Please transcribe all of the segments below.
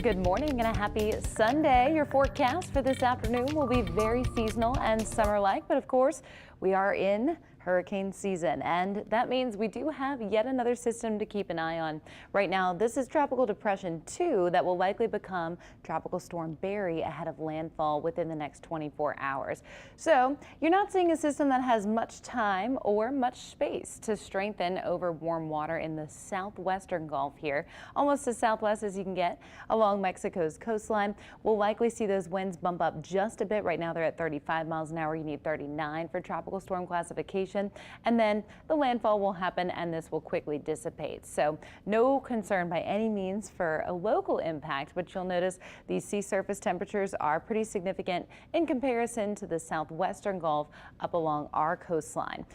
Good morning and a happy Sunday. Your forecast for this afternoon will be very seasonal and summer-like, but of course, we are in hurricane season, and that means we do have yet another system to keep an eye on. Right now, this is Tropical Depression 2 that will likely become Tropical Storm Barry ahead of landfall within the next 24 hours. So you're not seeing a system that has much time or much space to strengthen over warm water in the southwestern Gulf here, almost as southwest as you can get along Mexico's coastline. We'll likely see those winds bump up just a bit. Right now they're at 35 miles an hour. You need 39 for tropical storm classification. And then the landfall will happen and this will quickly dissipate. So no concern by any means for a local impact, but you'll notice these sea surface temperatures are pretty significant in comparison to the southwestern Gulf up along our coastline,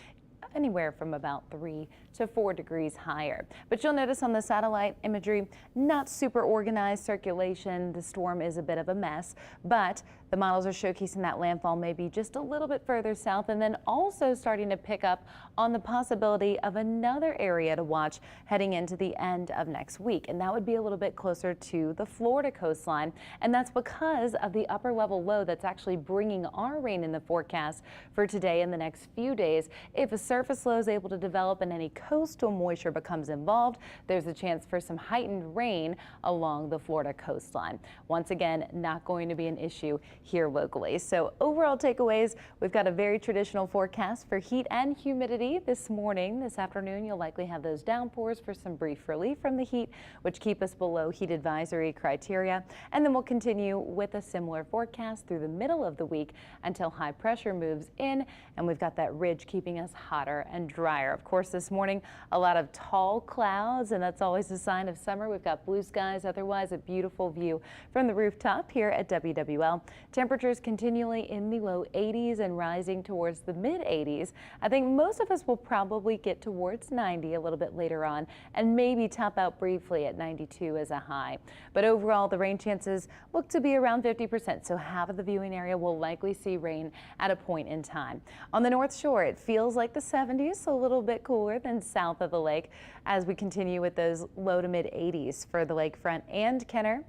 anywhere from about 3 to 4 degrees higher. But you'll notice on the satellite imagery, not super organized circulation. The storm is a bit of a mess, but the models are showcasing that landfall may be just a little bit further south, and then also starting to pick up on the possibility of another area to watch heading into the end of next week. And that would be a little bit closer to the Florida coastline. And that's because of the upper level low that's actually bringing our rain in the forecast for today and the next few days. If a surface low is able to develop and any coastal moisture becomes involved, there's a chance for some heightened rain along the Florida coastline. Once again, not going to be an issue here locally. So overall takeaways, we've got a very traditional forecast for heat and humidity this morning. This afternoon, you'll likely have those downpours for some brief relief from the heat, which keep us below heat advisory criteria. And then we'll continue with a similar forecast through the middle of the week until high pressure moves in, and we've got that ridge keeping us hotter and drier. Of course, this morning, a lot of tall clouds, and that's always a sign of summer. We've got blue skies, otherwise a beautiful view from the rooftop here at WWL. Temperatures continually in the low 80s and rising towards the mid 80s. I think most of us will probably get towards 90 a little bit later on and maybe top out briefly at 92 as a high. But overall, the rain chances look to be around 50%, so half of the viewing area will likely see rain at a point in time. On the North Shore, it feels like the 70s, so a little bit cooler than south of the lake as we continue with those low to mid 80s for the lakefront and Kenner.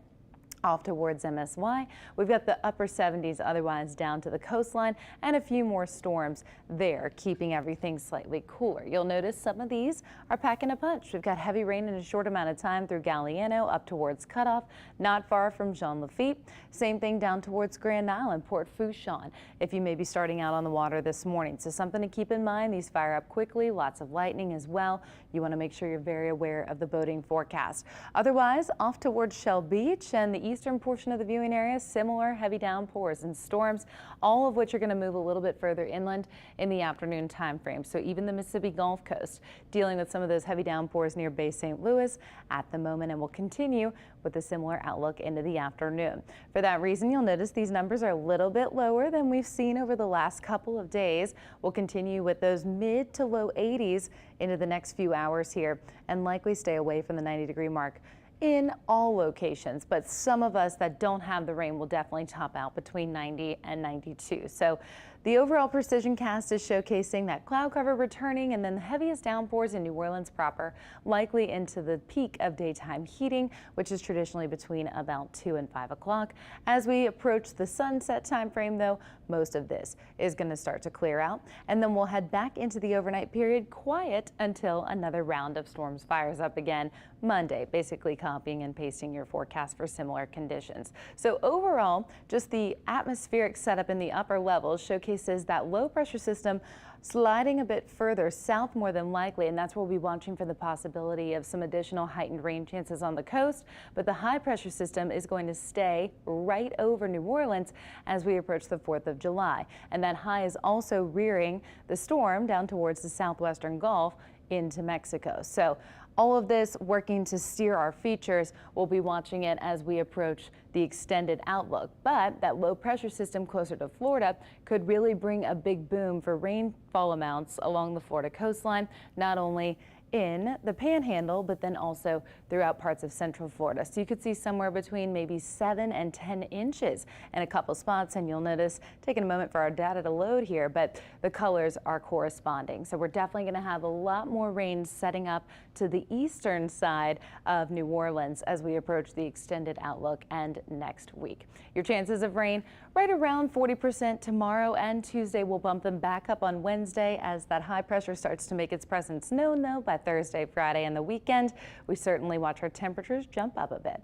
Off towards MSY, we've got the upper 70s otherwise down to the coastline, and a few more storms there, keeping everything slightly cooler. You'll notice some of these are packing a punch. We've got heavy rain in a short amount of time through Galliano up towards Cutoff, not far from Jean Lafitte. Same thing down towards Grand Island, Port Fourchon, if you may be starting out on the water this morning. So something to keep in mind, these fire up quickly, lots of lightning as well. You want to make sure you're very aware of the boating forecast. Otherwise, off towards Shell Beach and the eastern portion of the viewing area, similar heavy downpours and storms, all of which are going to move a little bit further inland in the afternoon time frame. So even the Mississippi Gulf Coast dealing with some of those heavy downpours near Bay St. Louis at the moment, and will continue with a similar outlook into the afternoon. For that reason, you'll notice these numbers are a little bit lower than we've seen over the last couple of days. We'll continue with those mid to low 80s into the next few hours here and likely stay away from the 90-degree mark in all locations, but some of us that don't have the rain will definitely top out between 90 and 92. So the overall precision cast is showcasing that cloud cover returning, and then the heaviest downpours in New Orleans proper, likely into the peak of daytime heating, which is traditionally between about 2 and 5 o'clock. As we approach the sunset time frame, though, most of this is going to start to clear out, and then we'll head back into the overnight period quiet until another round of storms fires up again Monday, basically copying and pasting your forecast for similar conditions. So overall, just the atmospheric setup in the upper levels showcases that low pressure system sliding a bit further south more than likely, and that's where we'll be watching for the possibility of some additional heightened rain chances on the coast. But the high pressure system is going to stay right over New Orleans as we approach the 4th of July. And that high is also rearing the storm down towards the southwestern Gulf into Mexico. So all of this working to steer our features. We'll be watching it as we approach the extended outlook. But that low pressure system closer to Florida could really bring a big boom for rainfall amounts along the Florida coastline, not only in the Panhandle, but then also throughout parts of Central Florida. So you could see somewhere between maybe 7 and 10 inches in a couple spots, and you'll notice, taking a moment for our data to load here, but the colors are corresponding. So we're definitely going to have a lot more rain setting up to the eastern side of New Orleans as we approach the extended outlook and next week. Your chances of rain right around 40% tomorrow and Tuesday. We'll bump them back up on Wednesday as that high pressure starts to make its presence known, though, by Thursday, Friday, and the weekend. We certainly watch our temperatures jump up a bit.